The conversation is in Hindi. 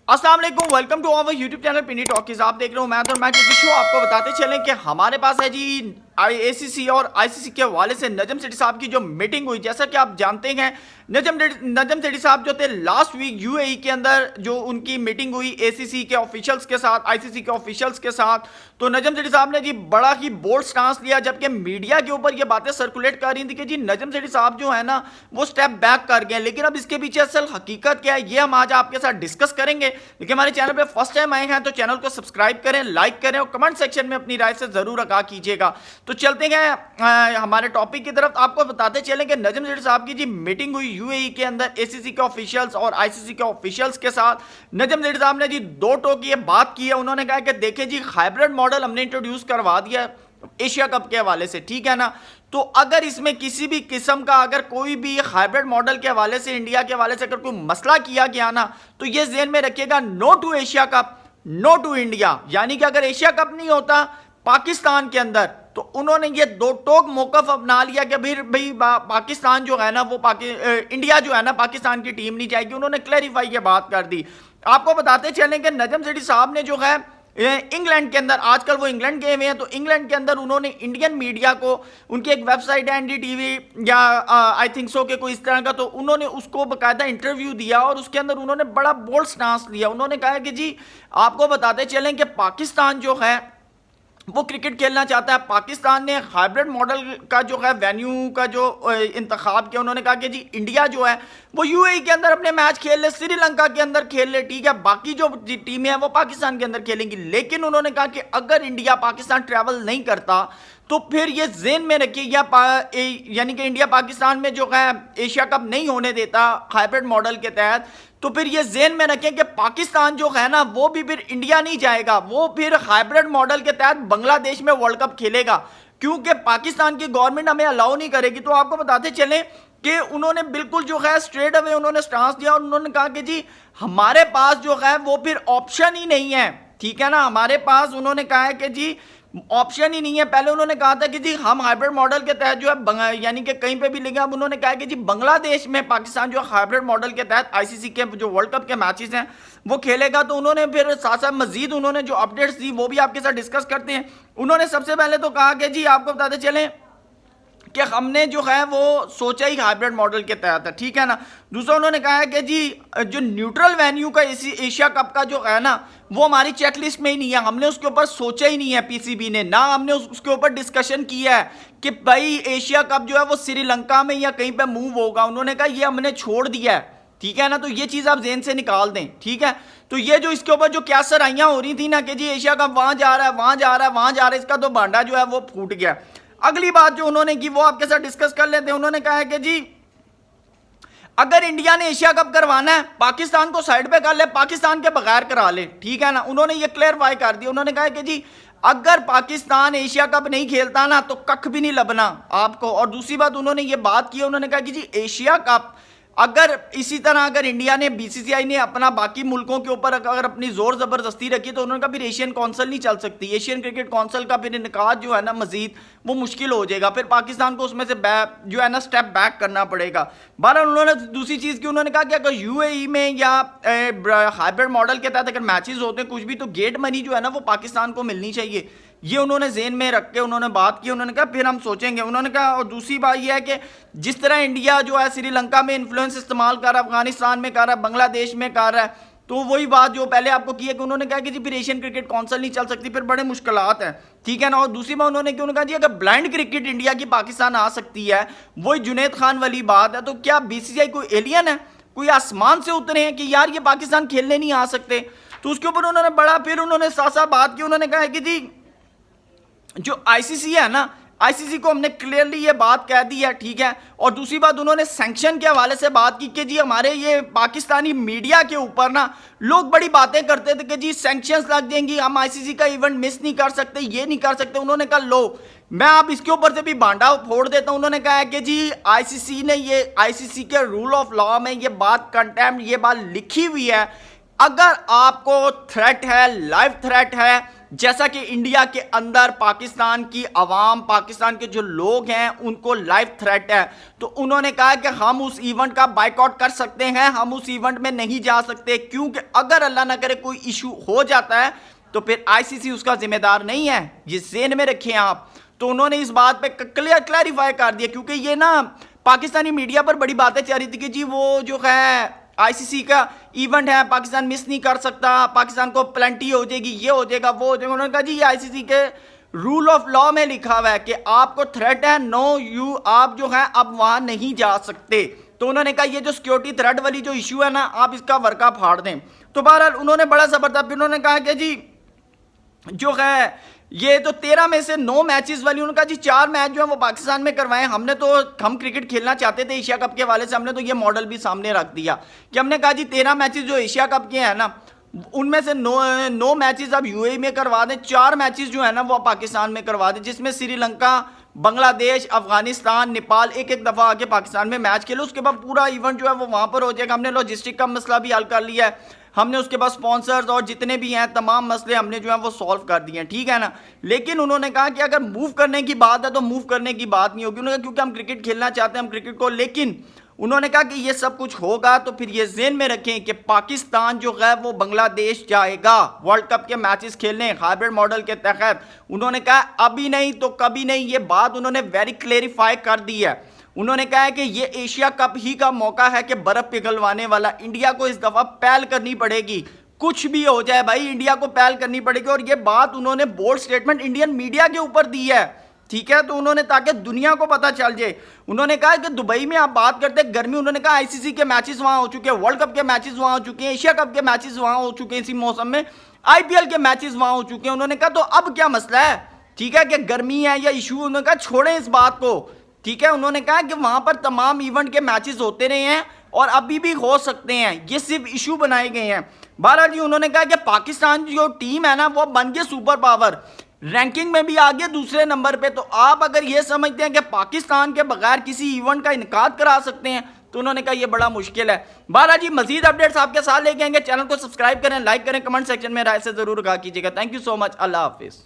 अस्सलाम वालेकुम, welcome to our YouTube channel Pini talkies. आप देख रहे हो मैथ और मैच शो। आपको बताते चलें कि हमारे पास है जी ACC और ICC के हवाले से नजम सेठी साहब की जो मीटिंग हुई। जैसा कि आप जानते हैं नजम सेठी साहब जो थे लास्ट वीक UAE के अंदर जो उनकी मीटिंग हुई ACC के ऑफिशियल्स के साथ, ICC के ऑफिशियल्स के साथ, तो नजम सेठी साहब ने जी बड़ा ही बोल्ड स्टांस लिया, जबकि मीडिया के ऊपर ये बातें सर्कुलेट कर रही थी कि जी नजम सेठी साहब जो है ना वो स्टेप बैक कर गए। लेकिन अब इसके पीछे असल हकीकत क्या है ये हम आज आपके साथ डिस्कस करेंगे। लेकिन हमारे चैनल पे फर्स्ट टाइम आए हैं तो चैनल को सब्सक्राइब करें, लाइक करें और कमेंट सेक्शन में अपनी राय से जरूर आगाह कीजिएगा। तो चलते हैं हमारे टॉपिक की तरफ। आपको बताते चलें कि नजम सेठी साहब की जी मीटिंग हुई UAE के अंदर ACC के ऑफिशियल्स और ICC के ऑफिशियल्स के साथ। नजम सेठी साहब ने जी दो टोक ये बात की है। उन्होंने कहा कि देखिए जी हाइब्रिड मॉडल हमने इंट्रोड्यूस करवा दिया एशिया कप के हवाले से, ठीक है ना। तो अगर इसमें किसी भी किस्म का अगर कोई भी हाइब्रिड मॉडल के हवाले से, इंडिया के हवाले से अगर कोई मसला किया गया ना तो ये ज़हन में रखिएगा, no to Asia cup, no to India. यानी कि अगर एशिया कप नहीं होता पाकिस्तान के अंदर तो उन्होंने ये दो टोक मौकफ अपना लिया कि भाई पाकिस्तान जो है ना वो इंडिया जो है ना पाकिस्तान की टीम नहीं जाएगी। उन्होंने क्लैरिफाई ये बात कर दी। आपको बताते चलें कि नजम सेठी साहब ने जो है इंग्लैंड के अंदर, आजकल वो इंग्लैंड गए हुए हैं, तो इंग्लैंड के अंदर उन्होंने इंडियन मीडिया को, उनकी एक वेबसाइट है NDTV या आई थिंक सो के कोई इस तरह का, तो उन्होंने उसको बाकायदा इंटरव्यू दिया और उसके अंदर उन्होंने बड़ा बोल्ड स्टांस लिया। उन्होंने कहा कि जी आपको बताते चलें कि पाकिस्तान जो है वो क्रिकेट खेलना चाहता है। पाकिस्तान ने हाइब्रिड मॉडल का जो है वेन्यू का जो इंतखाब किया। उन्होंने कहा कि जी इंडिया जो है वो UAE के अंदर अपने मैच खेल ले, श्रीलंका के अंदर खेल ले, ठीक है, बाकी जो टीमें हैं वो पाकिस्तान के अंदर खेलेंगी। लेकिन उन्होंने कहा कि अगर इंडिया पाकिस्तान ट्रैवल नहीं करता तो फिर ये ज़हन में रखिए यानी कि इंडिया पाकिस्तान में जो है एशिया कप नहीं होने देता हाइब्रिड मॉडल के तहत, तो फिर ये ज़हन में रखें कि पाकिस्तान जो है ना वो भी फिर इंडिया नहीं जाएगा, वो फिर हाइब्रिड मॉडल के तहत बांग्लादेश में वर्ल्ड कप खेलेगा, क्योंकि पाकिस्तान की गवर्नमेंट हमें अलाउ नहीं करेगी। तो आपको बताते चलें कि उन्होंने बिल्कुल जो है स्ट्रेट अवे उन्होंने स्टांस दिया और उन्होंने कहा कि जी हमारे पास जो है वो फिर ऑप्शन ही नहीं है, ठीक है ना, हमारे पास उन्होंने कहा है कि जी ऑप्शन ही नहीं है। पहले उन्होंने कहा था कि जी हम हाइब्रिड मॉडल के तहत जो है यानी कि कहीं पे भी लेंगे। अब उन्होंने कहा कि जी बांग्लादेश में पाकिस्तान जो हाइब्रिड मॉडल के तहत ICC के जो वर्ल्ड कप के मैचेस हैं वो खेलेगा। तो उन्होंने फिर साथ साथ मजीद उन्होंने जो अपडेट्स दी वो भी आपके साथ डिस्कस करते हैं। उन्होंने सबसे पहले तो कहा कि जी आपको बताते चलें कि हमने जो है वो सोचा ही हाइब्रिड मॉडल के तहत है, ठीक है ना। दूसरा उन्होंने कहा है कि जी जो न्यूट्रल वेन्यू का एशिया कप का जो है ना वो हमारी चेकलिस्ट में ही नहीं है, हमने उसके ऊपर सोचा ही नहीं है PCB ने, ना हमने उसके ऊपर डिस्कशन किया है कि भाई एशिया कप जो है वो श्रीलंका में या कहीं पे मूव होगा। उन्होंने कहा ये हमने छोड़ दिया है, ठीक है ना। तो ये चीज़ आप जेन से निकाल दें, ठीक है। तो ये जो इसके ऊपर जो क्या सराइयाँ हो रही थी ना कि जी एशिया कप वहाँ जा रहा है, वहाँ जा रहा है, वहाँ जा रहा है, इसका तो भांडा जो है वो फूट गया। अगली बात जो उन्होंने की वो आपके साथ डिस्कस कर लेते हैं। उन्होंने कहा है कि जी अगर इंडिया ने एशिया कप करवाना है पाकिस्तान को साइड पे कर ले, पाकिस्तान के बगैर करा ले, ठीक है ना। उन्होंने ये क्लियरफाई कर दिया। उन्होंने कहा कि जी अगर पाकिस्तान एशिया कप नहीं खेलता ना तो कख भी नहीं लबना आपको। और दूसरी बात उन्होंने ये बात की, उन्होंने कहा कि जी एशिया कप अगर इसी तरह अगर इंडिया ने BCCI ने अपना बाकी मुल्कों के ऊपर अगर अपनी जोर ज़बरदस्ती रखी तो उन्होंने कहा फिर एशियन काउंसिल नहीं चल सकती, एशियन क्रिकेट काउंसिल का फिर इनकाद जो है ना मजीद वो मुश्किल हो जाएगा, फिर पाकिस्तान को उसमें से जो है ना स्टेप बैक करना पड़ेगा। बहरहाल उन्होंने दूसरी चीज़ की, उन्होंने कहा कि अगर UAE में या हाइब्रिड मॉडल के तहत अगर मैचेस होते हैं कुछ भी तो गेट मनी जो है ना वो पाकिस्तान को मिलनी चाहिए। ये उन्होंने जेन में रख के उन्होंने बात की। उन्होंने कहा फिर हम सोचेंगे। उन्होंने कहा और दूसरी बात यह है कि जिस तरह इंडिया जो है श्रीलंका में इन्फ्लुएंस इस्तेमाल कर रहा है, अफगानिस्तान में कर रहा है, बांग्लादेश में कर रहा है, तो वही बात जो पहले आपको की है कि उन्होंने कहा कि जी फिर एशियन क्रिकेट काउंसिल नहीं चल सकती, फिर बड़े मुश्किलात हैं, ठीक है ना। और दूसरी बात उन्होंने कहा जी अगर ब्लाइंड क्रिकेट इंडिया की पाकिस्तान आ सकती है, वही जुनैद खान वाली बात है, तो क्या BCCI कोई एलियन है, कोई आसमान से उतरे हैं कि यार ये पाकिस्तान खेलने नहीं आ सकते। तो उसके ऊपर उन्होंने बड़ा फिर उन्होंने साथ साथ बात की। उन्होंने कहा कि जी जो ICC है ना, ICC को हमने क्लियरली ये बात कह दी है, ठीक है। और दूसरी बात उन्होंने सैंक्शन के हवाले से बात की कि जी हमारे ये पाकिस्तानी मीडिया के ऊपर ना लोग बड़ी बातें करते थे कि जी सैंक्शंस लग जाएंगी, हम ICC का इवेंट मिस नहीं कर सकते, ये नहीं कर सकते। उन्होंने कहा लो मैं आप इसके ऊपर से भी भांडा फोड़ देता हूं। उन्होंने कहा है कि जी ICC ने ये ICC के रूल ऑफ लॉ में ये बात कंटेम्प्ट ये बात लिखी हुई है, अगर आपको थ्रेट है, लाइव थ्रेट है जैसा कि इंडिया के अंदर पाकिस्तान की आवाम, पाकिस्तान के जो लोग हैं उनको लाइफ थ्रेट है, तो उन्होंने कहा कि हम उस इवेंट का बाइकआउट कर सकते हैं, हम उस इवेंट में नहीं जा सकते, क्योंकि अगर अल्लाह ना करे कोई इशू हो जाता है तो फिर आईसीसी उसका जिम्मेदार नहीं है। ये ज़हन में रखें आप। तो उन्होंने इस बात पे क्लैरिफाई कर दिया, क्योंकि ये ना पाकिस्तानी मीडिया पर बड़ी बातें चल रही थी कि जी वो जो है आईसीसी का इवेंट है, पाकिस्तान मिस नहीं कर सकता, पाकिस्तान को प्लेंटी हो जाएगी, ये हो जाएगा, वो हो जाएगा। उन्होंने कहा जी ये आईसीसी के रूल ऑफ लॉ में लिखा हुआ है कि आपको थ्रेट है, नो यू, आप जो है अब वहां नहीं जा सकते। तो उन्होंने कहा ये जो सिक्योरिटी थ्रेट वाली जो इशू है ना, आप इसका वर्का फाड़ दें। तो बहरहाल उन्होंने बड़ा जबरदस्त, फिर उन्होंने कहा कि जी जो है ये तो 13 में से 9 मैचेस वाली, उन्होंने कहा जी 4 मैच जो है वो पाकिस्तान में करवाएं। हम क्रिकेट खेलना चाहते थे एशिया कप के हवाले से, हमने तो ये मॉडल भी सामने रख दिया कि हमने कहा जी 13 मैचेस जो एशिया कप के हैं ना, उनमें से 9 मैचेस अब यूएई में करवा दें, 4 मैचेस जो है ना वो पाकिस्तान में करवा दें, जिसमें श्रीलंका, बांग्लादेश, अफगानिस्तान, नेपाल एक दफ़ा आके पाकिस्तान में मैच खेलो। उसके बाद पूरा इवेंट जो है वो वहाँ पर हो जाएगा। हमने लॉजिस्टिक का मसला भी हल कर लिया है, हमने उसके बाद स्पॉन्सर्स और जितने भी हैं तमाम मसले हमने जो है वो सॉल्व कर दिए हैं, ठीक है ना। लेकिन उन्होंने कहा कि अगर मूव करने की बात है तो मूव करने की बात नहीं होगी। उन्होंने कहा क्योंकि हम क्रिकेट खेलना चाहते हैं, हम क्रिकेट को, लेकिन उन्होंने कहा कि ये सब कुछ होगा तो फिर ये ज़हन में रखें कि पाकिस्तान जो है वो बांग्लादेश जाएगा वर्ल्ड कप के मैचेस खेलने हाइब्रिड मॉडल के तहत। उन्होंने कहा अभी नहीं तो कभी नहीं, ये बात उन्होंने वेरी क्लेरिफाई कर दी है। उन्होंने कहा है कि ये एशिया कप ही का मौका है कि बर्फ पिघलवाने वाला, इंडिया को इस दफ़ा पहल करनी पड़ेगी, कुछ भी हो जाए भाई इंडिया को पहल करनी पड़ेगी। और ये बात उन्होंने बोल्ड स्टेटमेंट इंडियन मीडिया के ऊपर दी है, ठीक है। तो उन्होंने, ताकि दुनिया को पता चल जाए, उन्होंने कहा कि दुबई में आप बात करते हैं गर्मी, उन्होंने कहा आईसीसी के मैचेस वहां हो चुके हैं, वर्ल्ड कप के मैचेस वहां हो चुके हैं, एशिया कप के मैचेस वहां हो चुके हैं, इसी मौसम में आईपीएल के मैचेस वहां हो चुके हैं। उन्होंने कहा तो अब क्या मसला है, ठीक है, कि गर्मी है या इशू, उन्होंने कहा छोड़ें इस बात को, ठीक है। उन्होंने कहा कि वहां पर तमाम इवेंट के मैचेस होते रहे हैं और अभी भी हो सकते हैं, ये सिर्फ इशू बनाए गए हैं। बहरहाल जी उन्होंने कहा कि पाकिस्तान जो टीम है ना वो बन गई सुपर पावर, रैंकिंग में भी आगे दूसरे नंबर पे। तो आप अगर ये समझते हैं कि पाकिस्तान के बगैर किसी इवेंट का इनकाद करा सकते हैं, तो उन्होंने कहा ये बड़ा मुश्किल है। बहरहाल जी मजीद अपडेट्स आपके साथ लेके आएंगे, चैनल को सब्सक्राइब करें, लाइक करें, कमेंट सेक्शन में राय से जरूर कहा कीजिएगा। Thank you so much, Allah Hafiz.